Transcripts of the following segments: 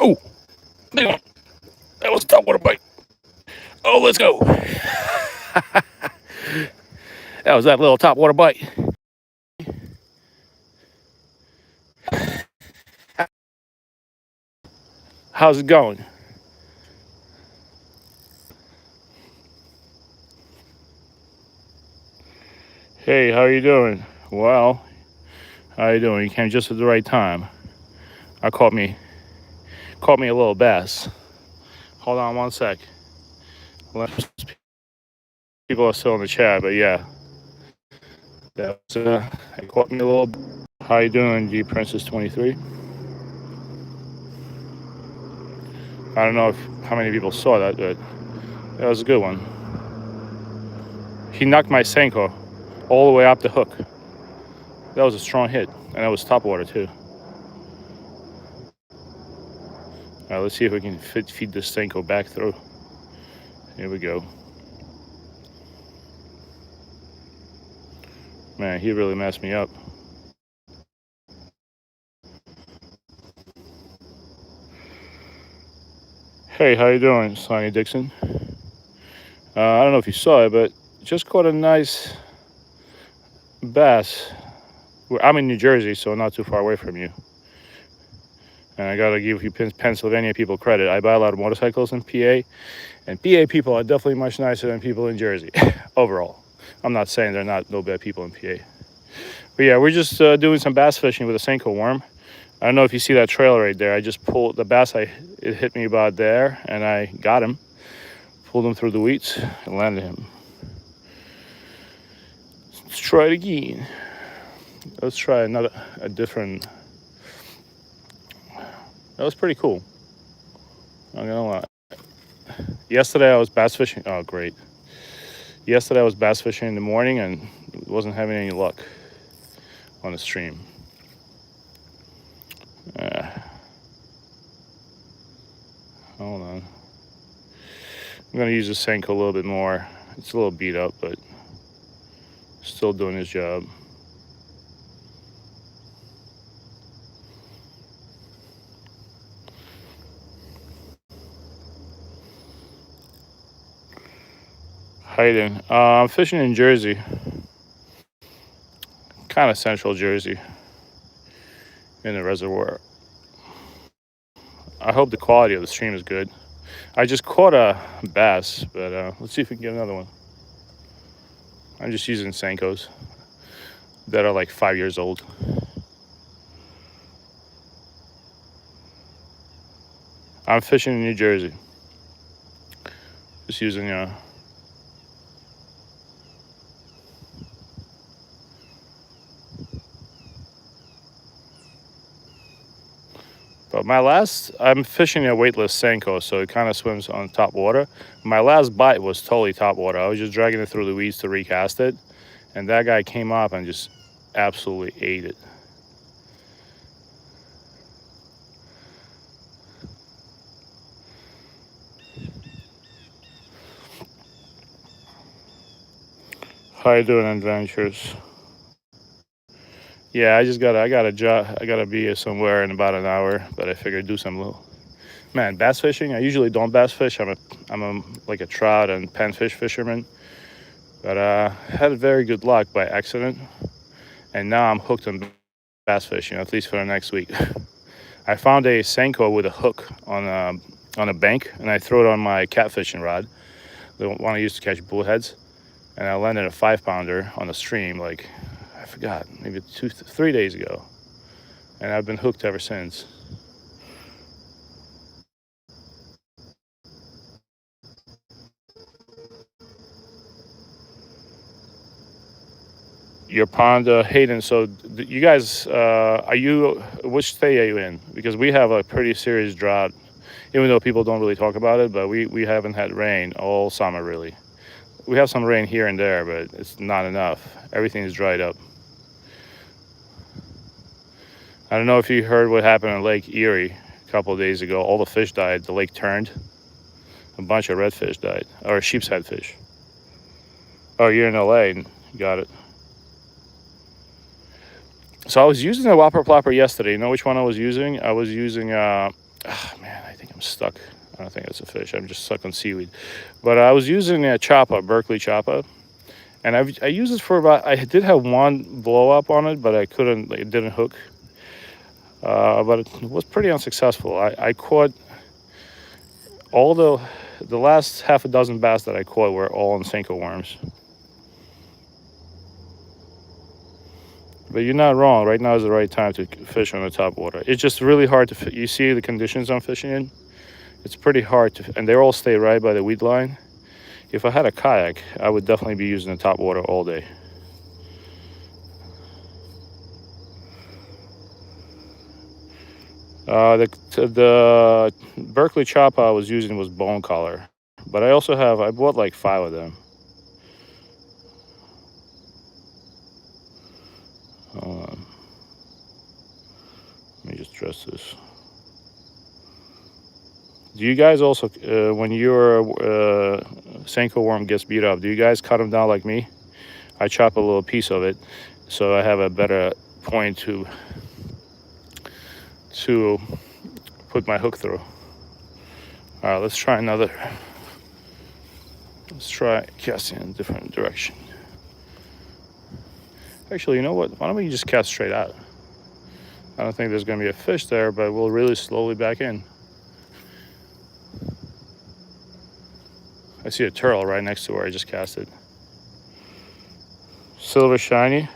Oh, big one. That was a topwater bite. Oh, let's go. That was that little topwater bite. How's it going? Hey, how you doing? Well, how you doing? You came just at the right time. I caught me a little bass. Hold on one sec. People are still in the chat, but yeah, that was, it caught me a little. How you doing, G Princess 23? I don't know if how many people saw that, but that was a good one. He knocked my Senko all the way up the hook. That was a strong hit, and that was top water too. All right, let's see if we can feed this Senko back through. Here we go. Man, he really messed me up. Hey, how you doing, Sonny Dixon? I don't know if you saw it, but just caught a nice bass. I'm in New Jersey, so not too far away from you. And I gotta give you Pennsylvania people credit. I buy a lot of motorcycles in PA, and PA people are definitely much nicer than people in Jersey, overall. I'm not saying they're not no bad people in PA. But yeah, we're just doing some bass fishing with a Senko worm. I don't know if you see that trail right there. I just pulled the bass. It hit me about there, and I got him. Pulled him through the weeds and landed him. Let's try it again. Let's try a different. That was pretty cool. I'm gonna lie. Yesterday I was bass fishing. Oh, great. Yesterday I was bass fishing in the morning and wasn't having any luck on the stream. Uh, Hold on. I'm gonna use the Senko a little bit more. It's a little beat up, but still doing his job. Hiding. I'm fishing in Jersey, kind of central Jersey, in the reservoir. I hope the quality of the stream is good. I just caught a bass, but let's see if we can get another one. I'm just using Senkos that are like 5 years old. I'm fishing in New Jersey. Just using but I'm fishing a weightless Senko, so it kind of swims on top water. My last bite was totally top water. I was just dragging it through the weeds to recast it, and that guy came up and just absolutely ate it. How you doing, adventures? Yeah, I got a job. I gotta be somewhere in about an hour, but I figured do some little. Man, bass fishing. I usually don't bass fish. I'm a like a trout and panfish fisherman, but had very good luck by accident, and now I'm hooked on bass fishing at least for the next week. I found a Senko with a hook on a bank, and I threw it on my catfishing rod, the one I used to catch bullheads, and I landed a 5-pounder on the stream. Like I forgot, maybe 3 days ago, and I've been hooked ever since. Your pond, Hayden. So you guys, are you? Which state are you in? Because we have a pretty serious drought, even though people don't really talk about it. But we haven't had rain all summer really. We have some rain here and there, but it's not enough. Everything is dried up. I don't know if you heard what happened in Lake Erie a couple of days ago. All the fish died. The lake turned. A bunch of redfish died, or sheep's head fish. Oh, you're in LA. Got it. So I was using the Whopper Plopper yesterday. You know which one I was using? I was using, man, I think I'm stuck. I don't think it's a fish. I'm just stuck on seaweed. But I was using a Choppa, Berkeley Choppa. And I used it for about, I did have one blow up on it, but I couldn't, it didn't hook. But it was pretty unsuccessful. I caught all the last half a dozen bass that I caught were all on Senko worms. But you're not wrong. Right now is the right time to fish on the top water. It's just really hard to. You see the conditions I'm fishing in. It's pretty hard to, and they all stay right by the weed line. If I had a kayak, I would definitely be using the top water all day. The Berkeley chop I was using was bone collar, but I bought like 5 of them. Hold on. Let me just dress this. Do you guys also, when your Senko worm gets beat up, do you guys cut them down like me? I chop a little piece of it, so I have a better point to put my hook through. All right, let's try another. Let's try casting in a different direction. Actually, you know what? Why don't we just cast straight out? I don't think there's going to be a fish there, but we'll really slowly back in. I see a turtle right next to where I just casted. Silver shiny.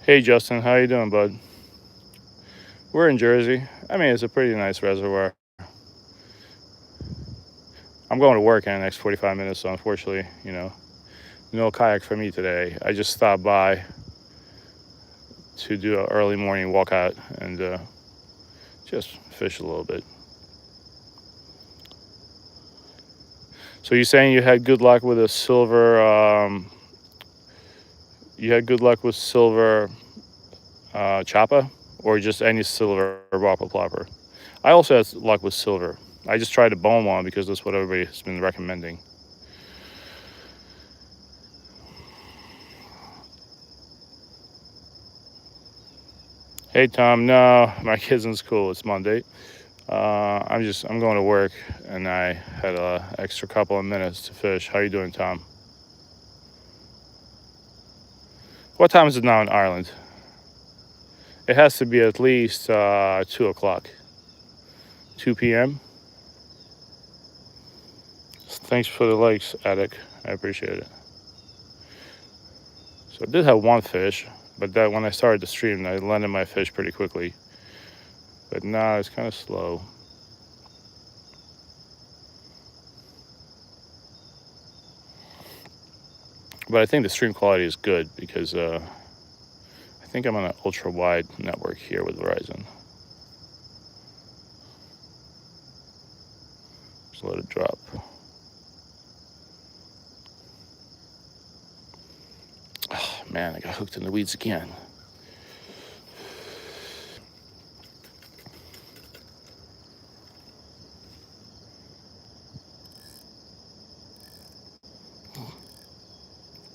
Hey Justin, how you doing, bud? We're in Jersey. I mean, it's a pretty nice reservoir. I'm going to work in the next 45 minutes, so unfortunately, no kayak for me today. I just stopped by to do an early morning walkout and just fish a little bit. So you're saying you had good luck with a silver, choppa, or just any silver whopper plopper? I also had luck with silver. I just tried a bone one because that's what everybody has been recommending. Hey Tom, no, my kid's in school. It's Monday. I'm going to work, and I had an extra couple of minutes to fish. How you doing, Tom? What time is it now in Ireland? It has to be at least 2 o'clock. 2 p.m. Thanks for the likes, Attic. I appreciate it. So I did have one fish, but that when I started the stream, I landed my fish pretty quickly. But now it's kind of slow. But I think the stream quality is good because I think I'm on an ultra wide network here with Verizon. Just let it drop. Oh man, I got hooked in the weeds again.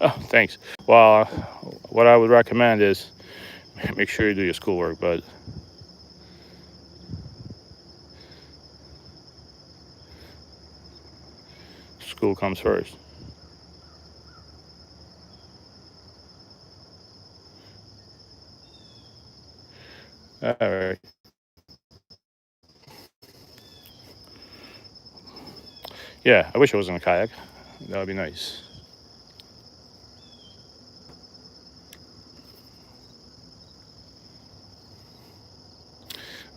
Oh, thanks. Well, what I would recommend is make sure you do your schoolwork, but school comes first. All right. Yeah, I wish I was in a kayak. That would be nice.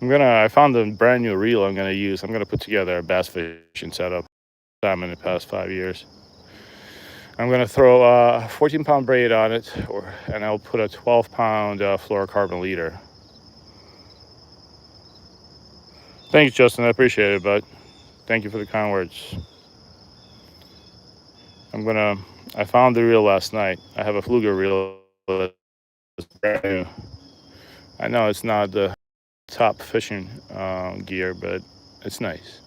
I found a brand new reel I'm gonna use. I'm gonna put together a bass fishing setup. Time in the past 5 years. I'm gonna throw a 14-pound braid on it, and I'll put a 12-pound fluorocarbon leader. Thanks, Justin. I appreciate it, bud. Thank you for the kind words. I found the reel last night. I have a Fluger reel that's brand new. I know it's not the top fishing gear, but it's nice.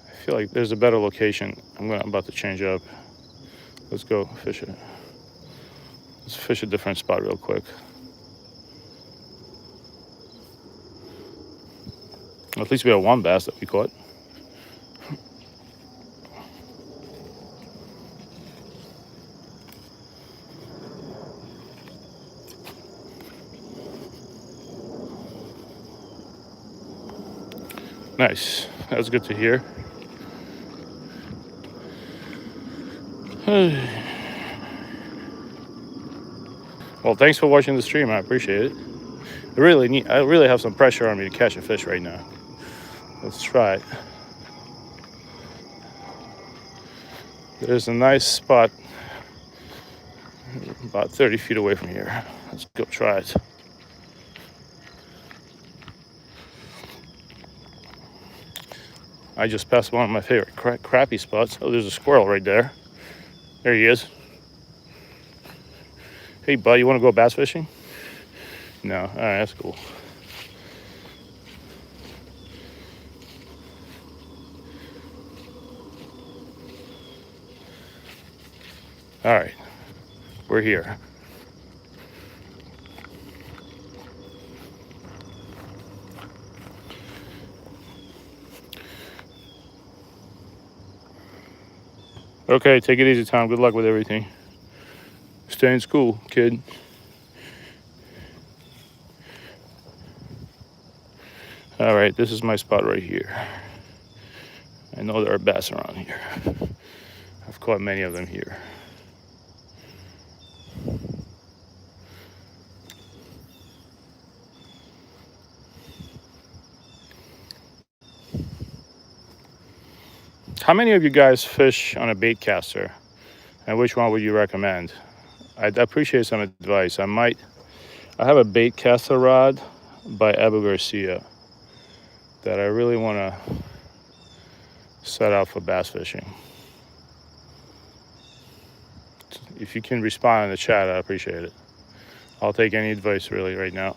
I feel like there's a better location. I'm about to change up. Let's go fish it. Let's fish a different spot real quick. At least we have one bass that we caught. Nice. That's good to hear. Well, thanks for watching the stream. I appreciate it. I really have some pressure on me to catch a fish right now. Let's try it. There's a nice spot about 30 feet away from here. Let's go try it. I just passed one of my favorite crappie spots. Oh, there's a squirrel right there. There he is. Hey, bud, you want to go bass fishing? No. All right, that's cool. All right, we're here. Okay, take it easy, Tom. Good luck with everything. Stay in school, kid. All right, this is my spot right here. I know there are bass around here. I've caught many of them here. How many of you guys fish on a Baitcaster, and which one would you recommend? I'd appreciate some advice. I have a Baitcaster rod by Abu Garcia that I really want to set out for bass fishing. If you can respond in the chat, I appreciate it. I'll take any advice really right now.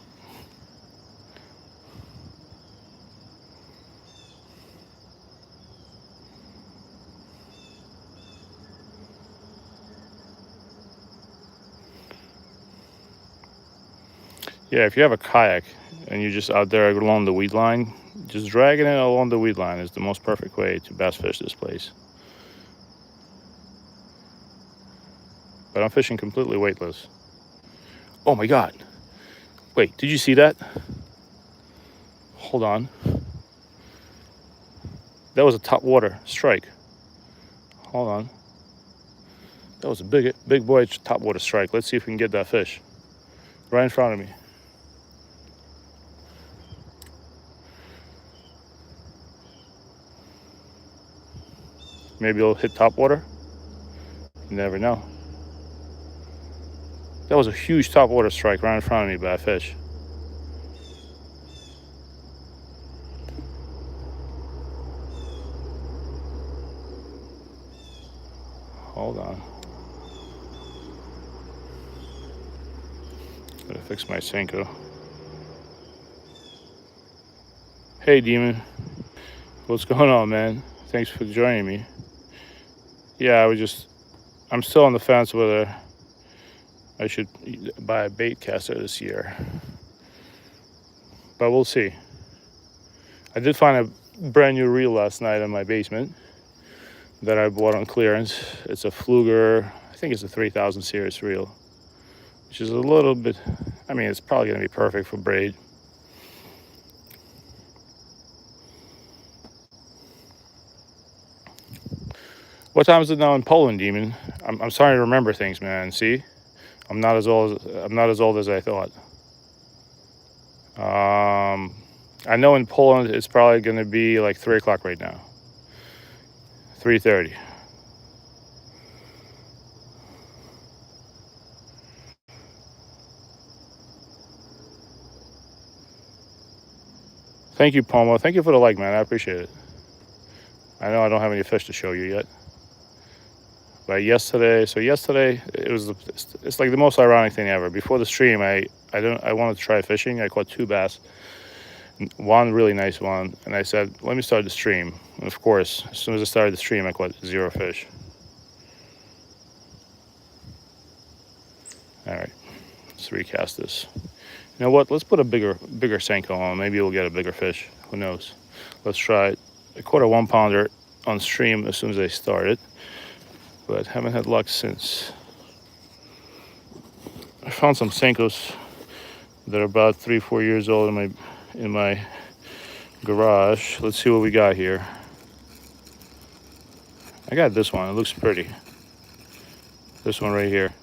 Yeah, if you have a kayak and you're just out there along the weed line, just dragging it along the weed line is the most perfect way to bass fish this place. But I'm fishing completely weightless. Oh my God. Wait, did you see that? Hold on. That was a top water strike. Hold on. That was a big boy top water strike. Let's see if we can get that fish right in front of me. Maybe it'll hit top water. You never know. That was a huge top water strike right in front of me by a fish. Hold on. Gotta fix my Senko. Hey, Demon. What's going on, man? Thanks for joining me. Yeah, I'm still on the fence whether I should buy a Baitcaster this year, but we'll see. I did find a brand new reel last night in my basement that I bought on clearance. It's a Fluger, I think it's a 3000 series reel, which is a little bit, I mean, it's probably going to be perfect for braid. What time is it now in Poland, Demon? I'm starting to remember things, man. See, I'm not as old as I thought. I know in Poland it's probably going to be like 3 o'clock right now. 3:30. Thank you, Pomo. Thank you for the like, man. I appreciate it. I know I don't have any fish to show you yet. But yesterday it's like the most ironic thing ever. Before the stream, I wanted to try fishing. I caught 2 bass, one really nice one, and I said, let me start the stream. And of course, as soon as I started the stream, I caught 0 fish. All right, let's recast this. You know what? Let's put a bigger Senko on. Maybe we'll get a bigger fish. Who knows? Let's try it. I caught a 1-pounder on stream as soon as I started, but haven't had luck since. I found some Senkos that are about 3-4 years old in my garage. Let's see what we got here. I got this one. It looks pretty. This one right here.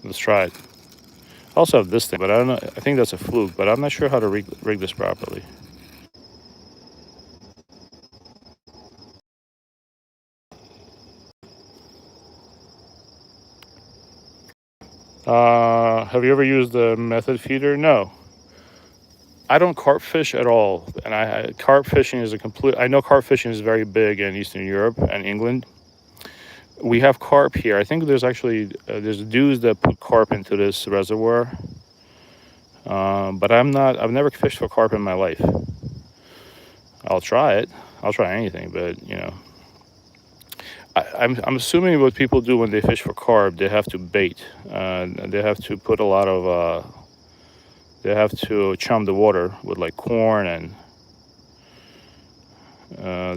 Let's try it. I also have this thing, but I don't know. I think that's a fluke, but I'm not sure how to rig this properly. Have you ever used the method feeder? No. I don't carp fish at all, and carp fishing is I know carp fishing is very big in Eastern Europe and England. We have carp here. I think there's actually there's dudes that put carp into this reservoir, but I've never fished for carp in my life. I'll try it. I'll try anything, but you know, I'm assuming what people do when they fish for carp, they have to bait. They have to put a lot of. They have to chum the water with like corn, and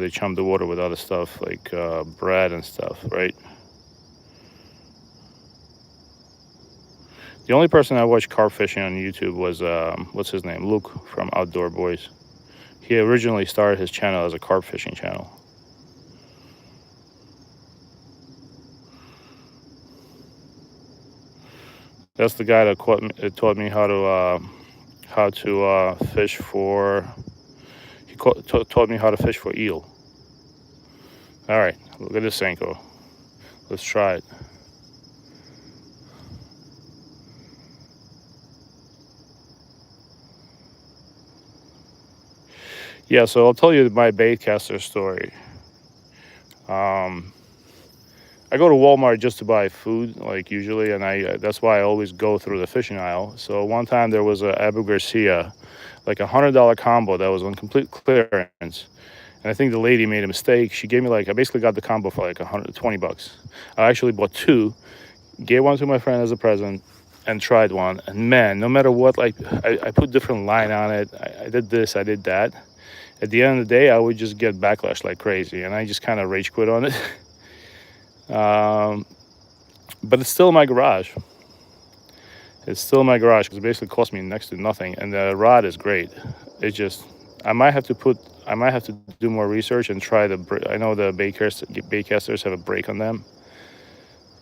they chum the water with other stuff like bread and stuff, right? The only person I watched carp fishing on YouTube was what's his name, Luke from Outdoor Boys. He originally started his channel as a carp fishing channel. That's the guy that taught me how to fish for. Taught me how to fish for eel. All right, look at this Senko. Let's try it. Yeah, so I'll tell you my Baitcaster story. I go to Walmart just to buy food, like usually, and that's why I always go through the fishing aisle. So one time there was a Abu Garcia, like $100 combo that was on complete clearance, and I think the lady made a mistake. She gave me I basically got the combo for like $120. I actually bought 2, gave one to my friend as a present, and tried one. And man, no matter what, like I put different line on it. I did this, I did that. At the end of the day, I would just get backlash like crazy, and I just kind of rage quit on it. But it's still in my garage. It's still in my garage because it basically cost me next to nothing, and the rod is great. It just I might have to do more research and try I know the baitcasters have a brake on them.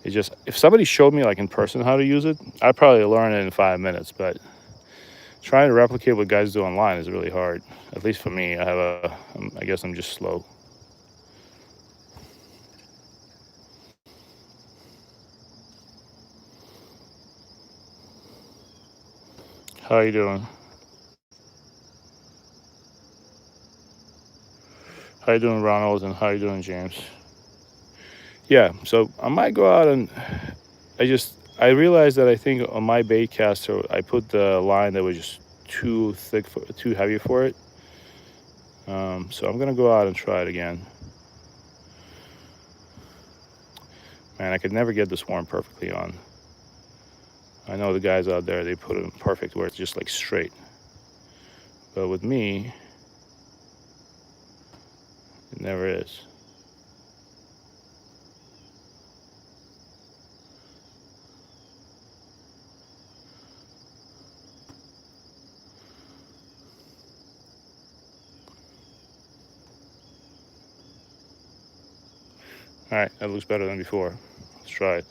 It just if somebody showed me like in person how to use it, I'd probably learn it in 5 minutes. But trying to replicate what guys do online is really hard. At least for me, I guess I'm just slow. How you doing? How you doing, Ronald? And how you doing, James? Yeah, so I might go out and I realized that I think on my Baitcaster I put the line that was just too heavy for it. So I'm gonna go out and try it again. Man, I could never get this worm perfectly on. I know the guys out there, they put it in perfect where it's just like straight. But with me, it never is. All right, that looks better than before. Let's try it.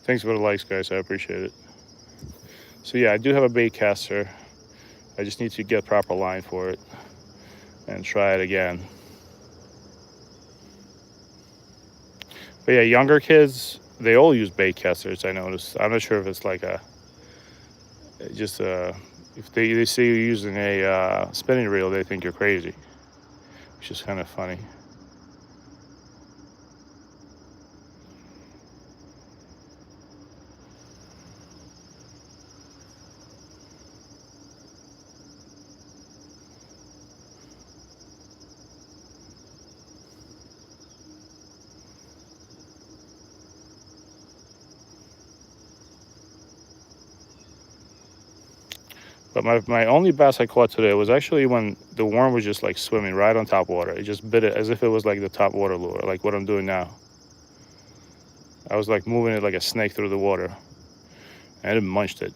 Thanks for the likes, guys. I appreciate it. So yeah, I do have a Baitcaster. I just need to get proper line for it and try it again. But yeah, younger kids, they all use Baitcasters, I noticed. I'm not sure if it's like just if they see you using a spinning reel, they think you're crazy, which is kind of funny. But my only bass I caught today was actually when the worm was just like swimming right on top water. It just bit it as if it was like the top water lure, like what I'm doing now. I was like moving it like a snake through the water, and it munched it.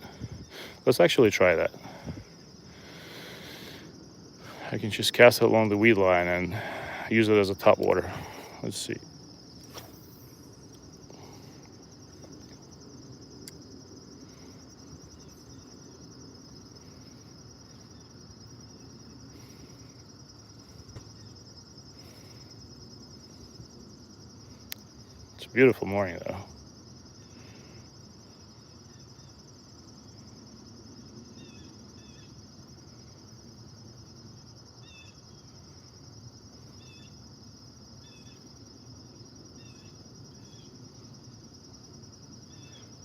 Let's actually try that. I can just cast it along the weed line and use it as a top water. Let's see. It's a beautiful morning though.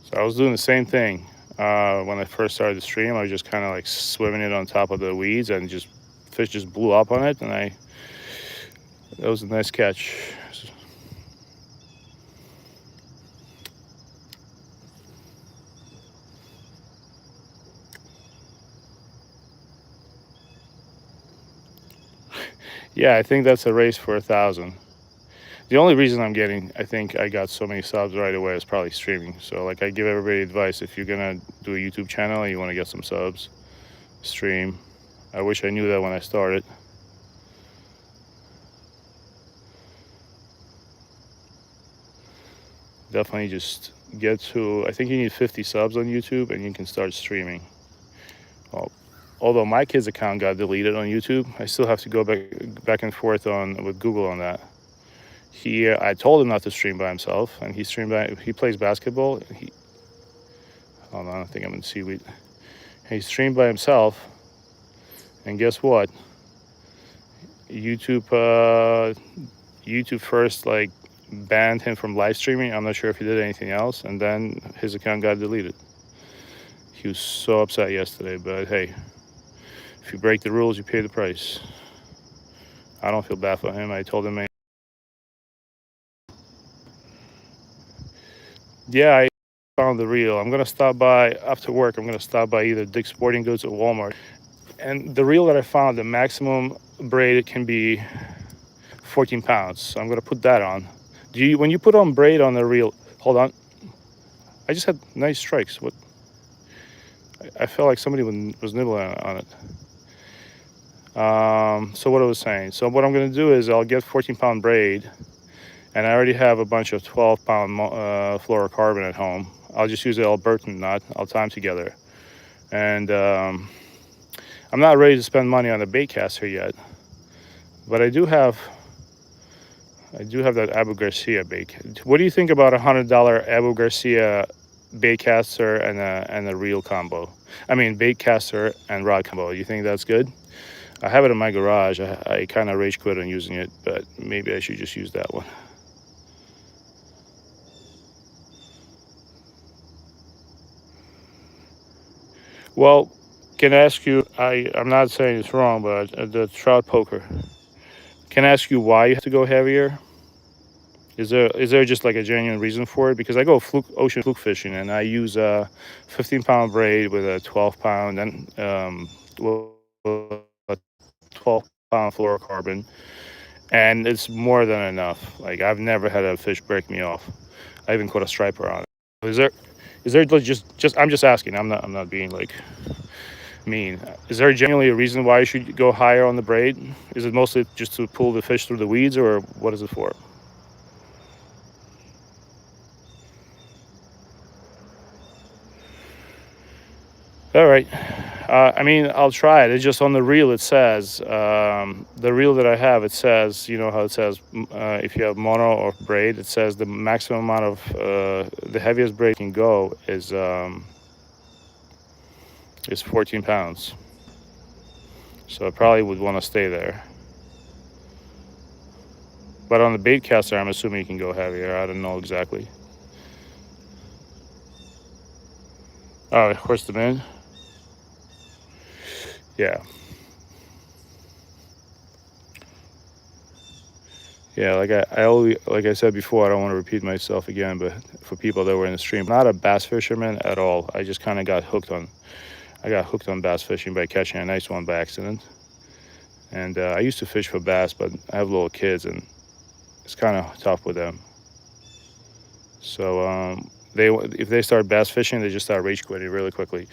So I was doing the same thing when I first started the stream. I was just kind of like swimming it on top of the weeds, and just fish just blew up on it, and that was a nice catch. Yeah, I think that's a race for 1,000. The only reason I think I got so many subs right away is probably streaming. So like I give everybody advice, if you're gonna do a YouTube channel and you want to get some subs, stream. I wish I knew that when I started. Definitely just get to, I think you need 50 subs on YouTube and you can start streaming. Well, although my kid's account got deleted on YouTube, I still have to go back and forth with Google on that. I told him not to stream by himself, and he plays basketball. Hold on, I think I'm in seaweed. He streamed by himself, and guess what? YouTube first like banned him from live streaming. I'm not sure if he did anything else, and then his account got deleted. He was so upset yesterday, but hey, if you break the rules, you pay the price. I don't feel bad for him. I told him, yeah, I found the reel. I'm gonna stop by after work. I'm gonna stop by either Dick's Sporting Goods or Walmart. And the reel that I found, the maximum braid can be 14 pounds. So I'm gonna put that on. When you put on braid on the reel, hold on. I just had nice strikes. What? I felt like somebody was nibbling on it. So what I was saying. So what I'm gonna do is I'll get 14-pound braid, and I already have a bunch of 12-pound fluorocarbon at home. I'll just use the Albertan knot. I'll tie them together. And I'm not ready to spend money on the Baitcaster yet, but I do have that Abu Garcia bait. What do you think about $100 Abu Garcia Baitcaster and a reel combo? I mean, Baitcaster and rod combo. You think that's good? I have it in my garage. I kind of rage quit on using it, but maybe I should just use that one. Well, can I ask you? I'm not saying it's wrong, but the trout poker. Can I ask you why you have to go heavier? Is there just like a genuine reason for it? Because I go ocean fluke fishing and I use a 15-pound braid with a 12-pound and well, a 12-pound fluorocarbon, and it's more than enough. Like I've never had a fish break me off. I even caught a striper on it. Is there like just I'm just asking. I'm not being like mean. Is there genuinely a reason why you should go higher on the braid? Is it mostly just to pull the fish through the weeds, or what is it for? All right. I mean, I'll try it. It's just on the reel. It says the reel that I have. It says, you know how it says if you have mono or braid, it says the maximum amount of the heaviest braid can go is 14 pounds. So I probably would want to stay there. But on the Baitcaster, I'm assuming you can go heavier. I don't know exactly. Oh, of course, the min. Yeah. Yeah, I always, like I said before, I don't want to repeat myself again, but for people that were in the stream, I'm not a bass fisherman at all. I just kind of got hooked on bass fishing by catching a nice one by accident. And I used to fish for bass, but I have little kids and it's kind of tough with them. So if they start bass fishing, they just start rage quitting really quickly.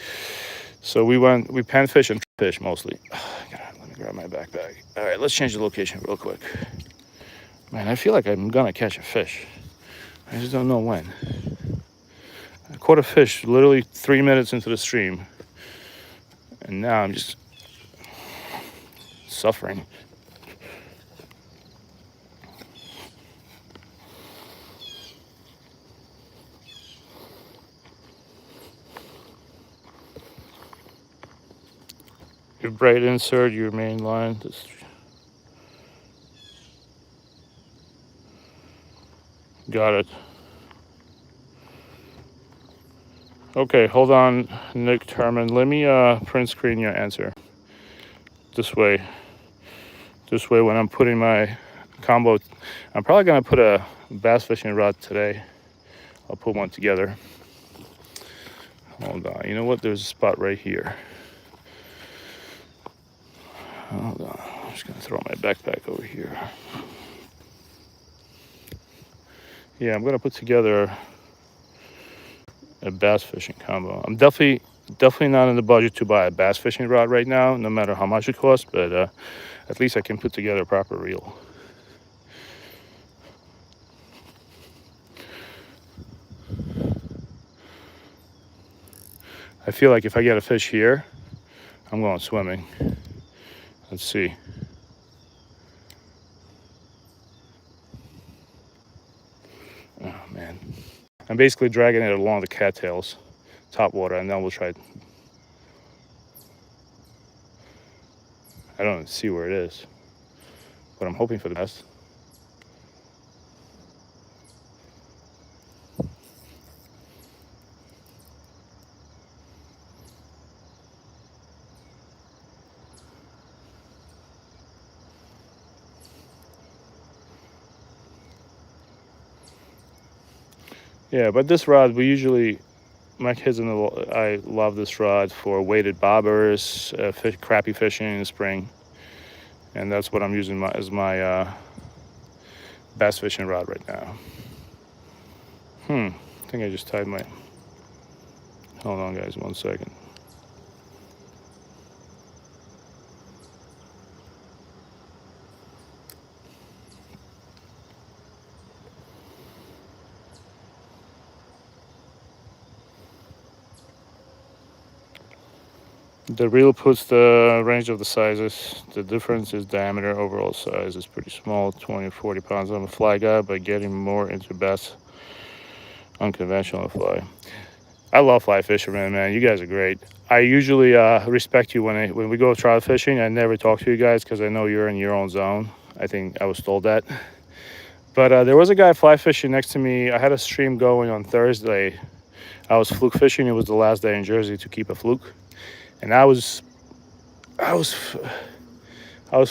So we pan fish and fish mostly. God, let me grab my backpack. All right, let's change the location real quick. Man, I feel like I'm gonna catch a fish. I just don't know when. I caught a fish literally 3 minutes into the stream, and now I'm just suffering. Your braid insert, your main line. Got it. Okay, hold on, Nick Terman. Let me print screen your answer. This way. This way, when I'm putting my combo, I'm probably gonna put a bass fishing rod today. I'll put one together. Hold on. You know what? There's a spot right here. Hold on. I'm just gonna throw my backpack over here. Yeah, I'm gonna put together a bass fishing combo. I'm definitely not in the budget to buy a bass fishing rod right now, no matter how much it costs. But at least I can put together a proper reel. I feel like if I get a fish here, I'm going swimming. Let's see. Oh man, I'm basically dragging it along the cattails, top water, and then we'll try. I don't see where it is, but I'm hoping for the best. Yeah, but this rod, my kids I love this rod for weighted bobbers, crappie fishing in the spring, and that's what I'm using as my bass fishing rod right now. I think I just tied my. Hold on, guys, 1 second. The reel puts the range of the sizes. The difference is diameter. Overall size is pretty small, 20 40 pounds. I'm a fly guy, but getting more into bass unconventional fly. I love fly fishermen, man. You guys are great. I usually respect you when we go trout fishing. I never talk to you guys because I know you're in your own zone. I think I was told that. But there was a guy fly fishing next to me. I had a stream going on Thursday. I was fluke fishing. It was the last day in Jersey to keep a fluke, and I was I was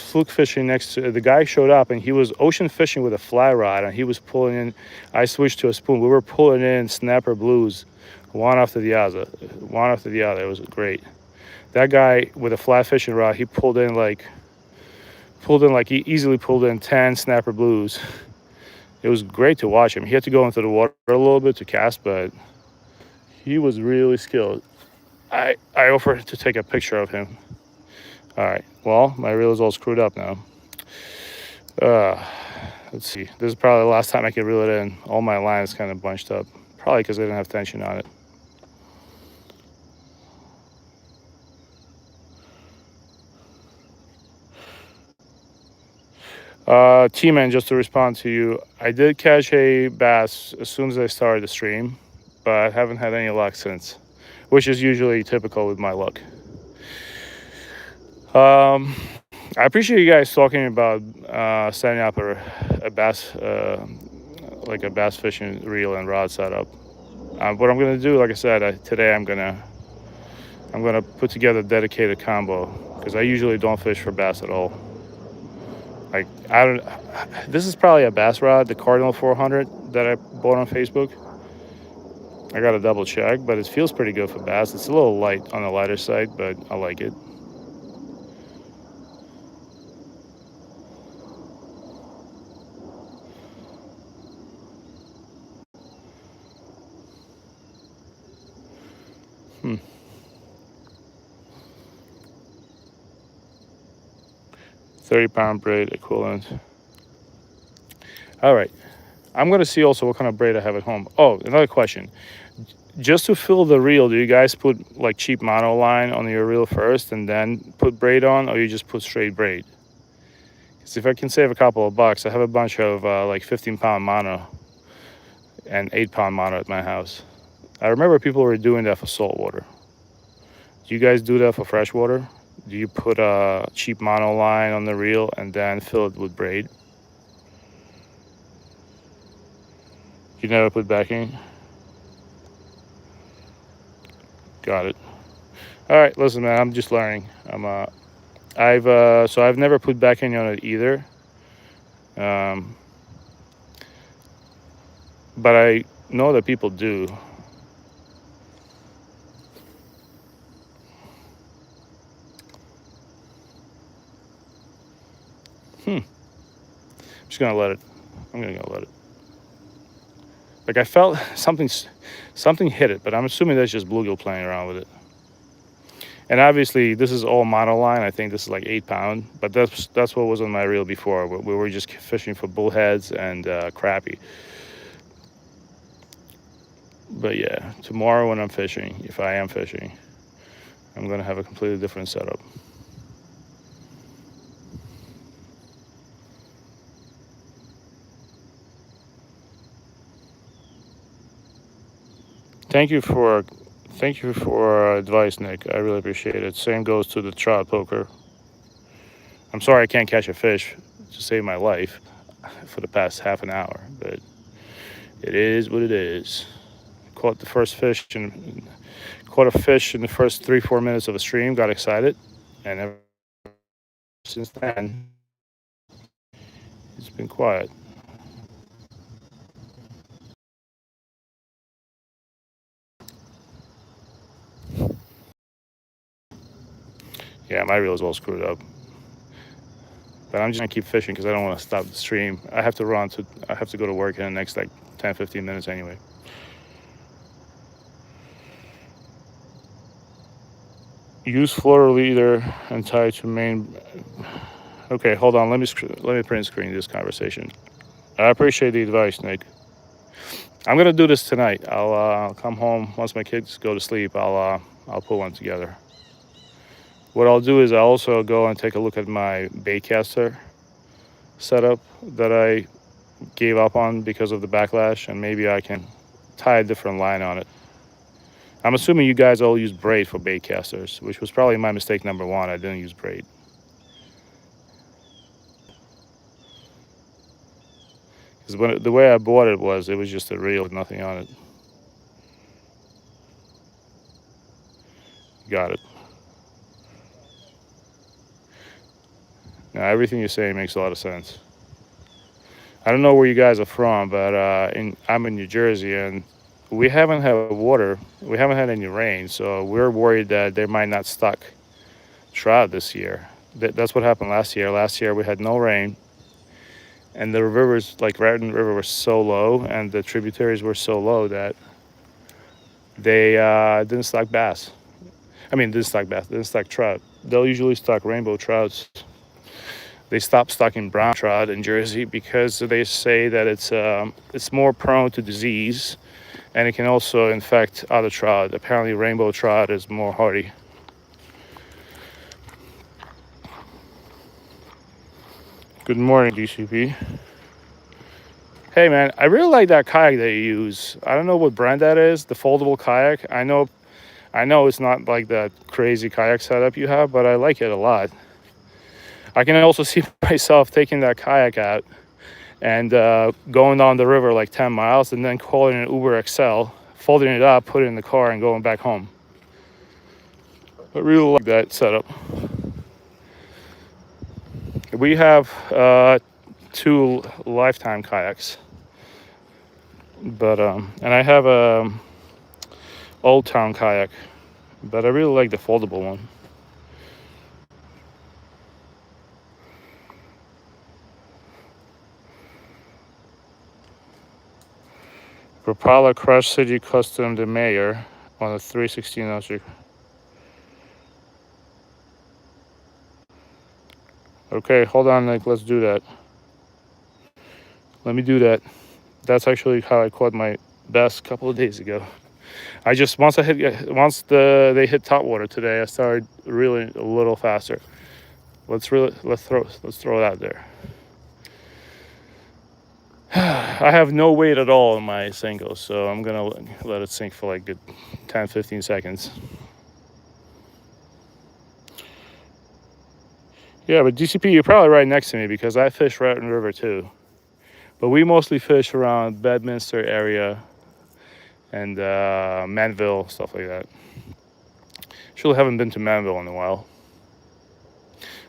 fluke fishing next to the guy showed up and he was ocean fishing with a fly rod and he was pulling in. I switched to a spoon. We were pulling in snapper blues, one after the other, one after the other. It was great. That guy with a fly fishing rod, he he easily pulled in 10 snapper blues. It was great to watch him. He had to go into the water a little bit to cast, but he was really skilled. I offered to take a picture of him. All right. Well, my reel is all screwed up now. Let's see. This is probably the last time I can reel it in. All my lines kind of bunched up. Probably because I didn't have tension on it. T-Man, just to respond to you, I did catch a bass as soon as I started the stream, but I haven't had any luck since, which is usually typical with my luck. I appreciate you guys talking about setting up a bass, like a bass fishing reel and rod setup. What I'm gonna do, like I said, today I'm gonna put together a dedicated combo because I usually don't fish for bass at all. Like I don't. This is probably a bass rod, the Cardinal 400 that I bought on Facebook. I got to double check, but it feels pretty good for bass. It's a little light on the lighter side, but I like it. Hmm. 30-pound braid equivalent. All right. I'm going to see also what kind of braid I have at home. Oh, another question. Just to fill the reel, do you guys put like cheap mono line on your reel first and then put braid on, or you just put straight braid? Because if I can save a couple of bucks, I have a bunch of like 15-pound mono and 8-pound mono at my house. I remember people were doing that for saltwater. Do you guys do that for freshwater? Do you put a cheap mono line on the reel and then fill it with braid? You never put backing? Got it. All right, listen, man. I'm just learning. I've never put backing on it either. But I know that people do. I'm just gonna let it. I'm gonna let it. Like I felt something hit it, but I'm assuming that's just bluegill playing around with it. And obviously, this is all monoline. I think this is like 8-pound, but that's what was on my reel before. We were just fishing for bullheads and crappie. But yeah, tomorrow when I'm fishing, if I am fishing, I'm gonna have a completely different setup. Thank you for advice, Nick. I really appreciate it. Same goes to the trout poker. I'm sorry I can't catch a fish to save my life for the past half an hour, but it is what it is. Caught the first fish and caught a fish in the first 3-4 minutes of a stream. Got excited, and ever since then, it's been quiet. Yeah, my reel is all screwed up. But I'm just gonna keep fishing because I don't want to stop the stream. I have to go to work in the next like 10-15 minutes anyway. Use floater leader and tie to main. Okay, hold on. Let me print screen this conversation. I appreciate the advice, Nick. I'm gonna do this tonight. I'll come home once my kids go to sleep. I'll put one together. What I'll do is I'll also go and take a look at my Baitcaster setup that I gave up on because of the backlash, and maybe I can tie a different line on it. I'm assuming you guys all use braid for Baitcasters, which was probably my mistake number one. I didn't use braid. Because the way I bought it was just a reel with nothing on it. Got it. Now, everything you're saying makes a lot of sense. I don't know where you guys are from, but I'm in New Jersey, and we haven't had water. We haven't had any rain, so we're worried that they might not stock trout this year. That's what happened last year. Last year we had no rain, and the rivers, like Raton River, were so low, and the tributaries were so low that they didn't stock bass. I mean, didn't stock bass, didn't stock trout. They'll usually stock rainbow trouts. They stopped stocking brown trout in Jersey because they say that it's more prone to disease, and it can also infect other trout. Apparently, rainbow trout is more hardy. Good morning, DCP. Hey man, I really like that kayak that you use. I don't know what brand that is, the foldable kayak. I know it's not like that crazy kayak setup you have, but I like it a lot. I can also see myself taking that kayak out and going down the river like 10 miles and then calling an Uber XL, folding it up, putting it in the car, and going back home. I really like that setup. We have 2 lifetime kayaks, but and I have a Old Town kayak, but I really like the foldable one. Propeller Crush City Custom the Mayor on a 316 ounce. Okay, hold on, Nick. Let's do that. Let me do that. That's actually how I caught my bass a couple of days ago. They hit top water today, I started reeling a little faster. Let's throw it out there. I have no weight at all in my Senko, so I'm gonna let it sink for like good 10-15 seconds. Yeah, but DCP, you're probably right next to me because I fish Raton River too. But we mostly fish around Bedminster area and Manville, stuff like that. Actually haven't been to Manville in a while.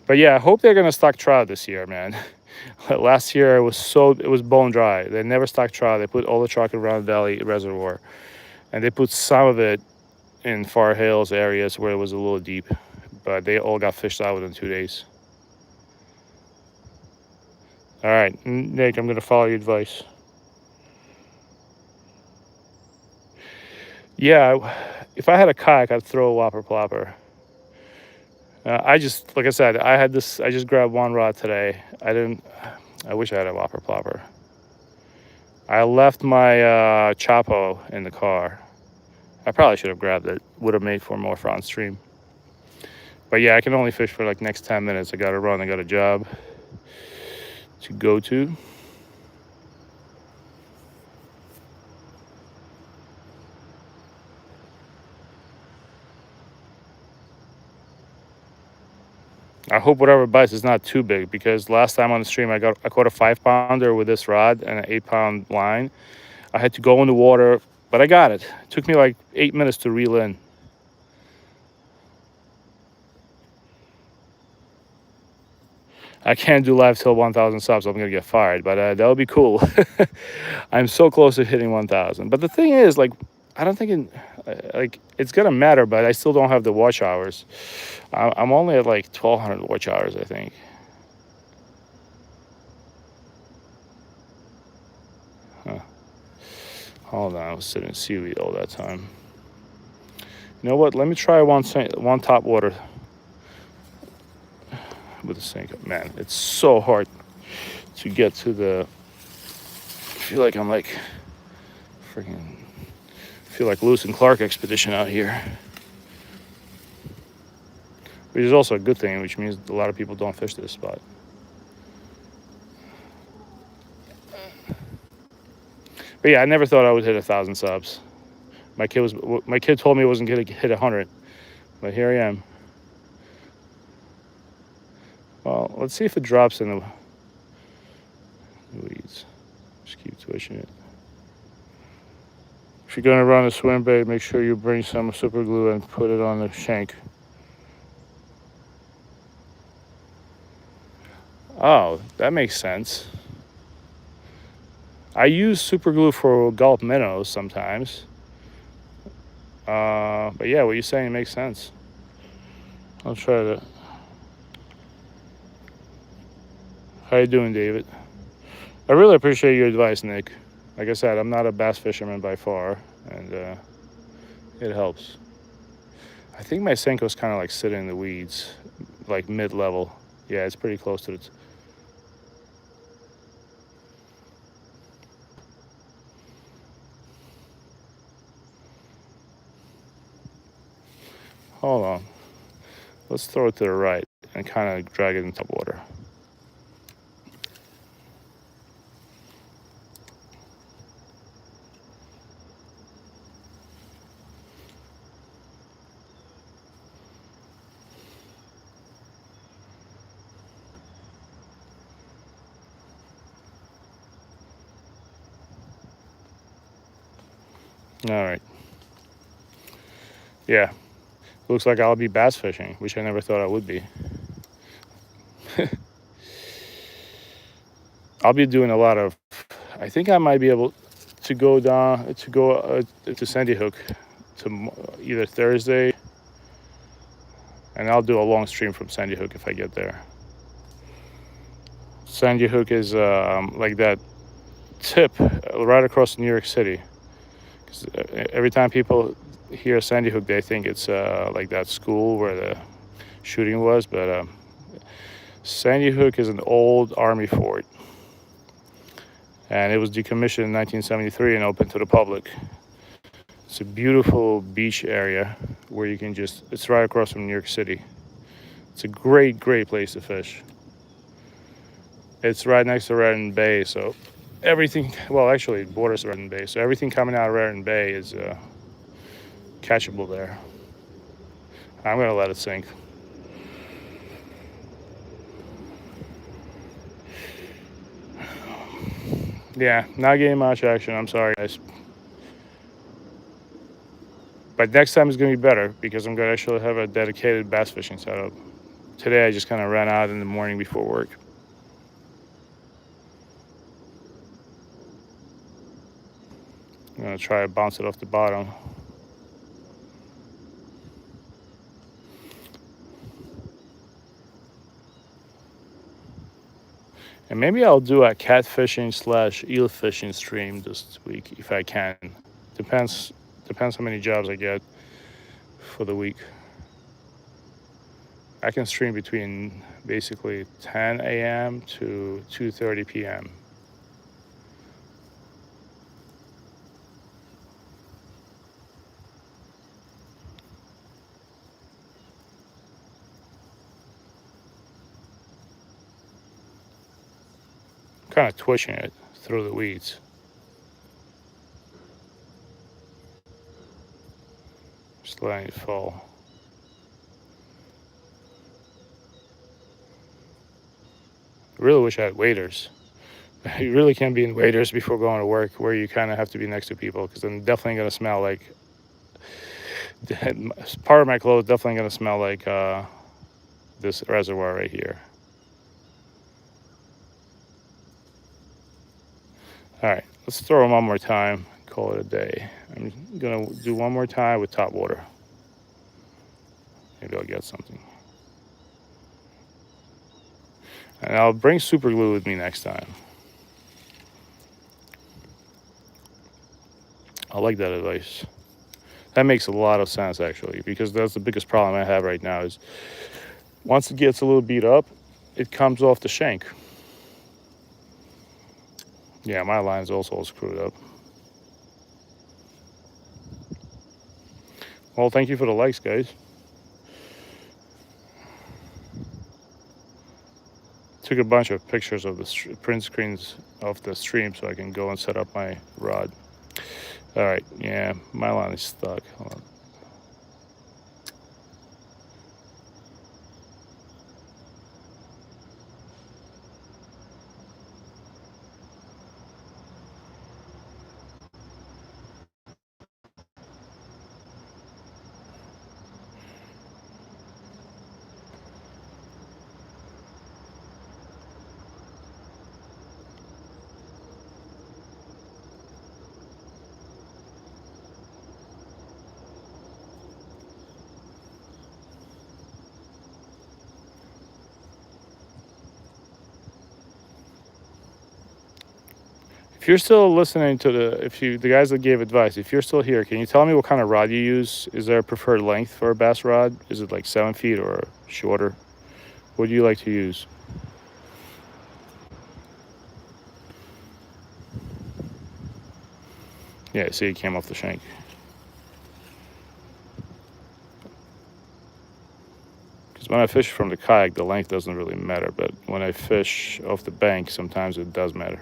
But yeah, I hope they're gonna stock trout this year, man. Last year it was bone dry. They never stocked trout. They put all the trout around Valley Reservoir, and they put some of it in Far Hills areas where it was a little deep, but they all got fished out within 2 days. All right, Nick, I'm gonna follow your advice. Yeah, if I had a kayak, I'd throw a whopper plopper. Like I said, I just grabbed one rod today. I wish I had a whopper plopper. I left my Chapo in the car. I probably should have grabbed it. Would have made for more front stream. But yeah, I can only fish for like next 10 minutes. I gotta run, I got a job to go to. I hope whatever bites is not too big, because last time on the stream I caught a 5-pounder with this rod and an 8-pound line. I had to go in the water, but I got it. It took me like 8 minutes to reel in. I can't do live till 1,000 subs. I'm gonna get fired, but that would be cool. I'm so close to hitting 1,000. But the thing is, like, I don't think it's gonna matter, but I still don't have the watch hours. I'm only at like 1,200 watch hours, I think. Huh. Hold on, I was sitting in seaweed all that time. You know what? Let me try one top water with a Senko. Man, it's so hard to get to the. I feel like I'm like freaking. Feel like Lewis and Clark expedition out here, which is also a good thing, which means a lot of people don't fish this spot. But yeah, I never thought I would hit 1,000 subs. My kid told me I wasn't gonna hit 100, but here I am. Well, let's see if it drops in the weeds. Just keep twitching it. If you're gonna run a swim bait, make sure you bring some super glue and put it on the shank. Oh, that makes sense. I use super glue for gulp minnows sometimes. But yeah, what you're saying makes sense. I'll try that. How you doing, David? I really appreciate your advice, Nick. Like I said, I'm not a bass fisherman by far, and it helps. I think my Senko's kind of like sitting in the weeds, like mid-level. Yeah, it's pretty close to it. Hold on. Let's throw it to the right and kind of drag it into water. All right. Yeah. Looks like I'll be bass fishing, which I never thought I would be. I'll be doing a lot of. I think I might be able to go down to Sandy Hook to either Thursday, and I'll do a long stream from Sandy Hook if I get there. Sandy Hook is like that tip right across New York City. 'Cause every time people hear Sandy Hook, they think it's like that school where the shooting was, but Sandy Hook is an old army fort, and it was decommissioned in 1973 and opened to the public. It's a beautiful beach area where you can it's right across from New York City. It's a great, great place to fish. It's right next to Raritan Bay, so everything, well, actually, it borders Raritan Bay, so everything coming out of Raritan Bay is catchable there. I'm gonna let it sink. Yeah, not getting much action. I'm sorry, guys. But next time is gonna be better because I'm gonna actually have a dedicated bass fishing setup. Today I just kind of ran out in the morning before work. I'm gonna try to bounce it off the bottom. And maybe I'll do a catfishing / eel fishing stream this week if I can. Depends how many jobs I get for the week. I can stream between basically 10 a.m. to 2:30 p.m. Kind of twitching it through the weeds. Just letting it fall. I really wish I had waders. You really can't be in waders before going to work where you kind of have to be next to people because I'm definitely going to smell like part of my clothes definitely going to smell like this reservoir right here. All right, let's throw them one more time, call it a day. I'm gonna do one more time with top water. Maybe I'll get something. And I'll bring super glue with me next time. I like that advice. That makes a lot of sense actually, because that's the biggest problem I have right now is once it gets a little beat up, it comes off the shank. Yeah, my line's also all screwed up. Well, thank you for the likes, guys. Took a bunch of pictures of the print screens of the stream so I can go and set up my rod. All right, yeah, my line is stuck. Hold on. If you're still listening to the guys that gave advice, if you're still here, can you tell me what kind of rod you use? Is there a preferred length for a bass rod? Is it like 7 feet or shorter? What do you like to use? Yeah, see, it came off the shank. Because when I fish from the kayak, the length doesn't really matter. But when I fish off the bank, sometimes it does matter.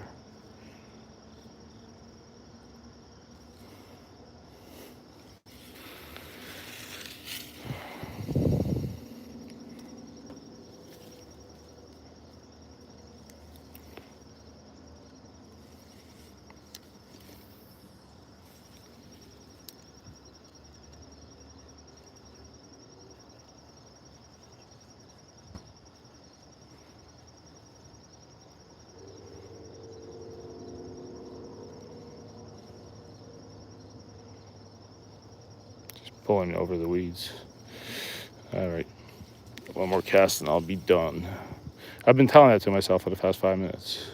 Pulling over the weeds. All right, one more cast and I'll be done. I've been telling that to myself for the past 5 minutes.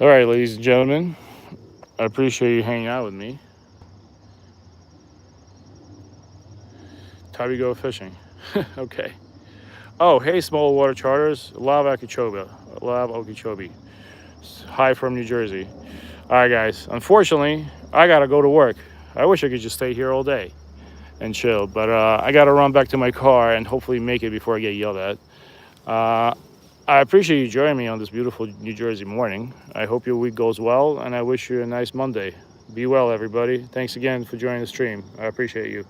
All right, ladies and gentlemen, I appreciate you hanging out with me. Time to go fishing. Okay. Oh, hey, small water charters. Lav Okeechobee. Hi from New Jersey. All right, guys. Unfortunately, I got to go to work. I wish I could just stay here all day and chill, but I got to run back to my car and hopefully make it before I get yelled at. I appreciate you joining me on this beautiful New Jersey morning. I hope your week goes well, and I wish you a nice Monday. Be well, everybody. Thanks again for joining the stream. I appreciate you.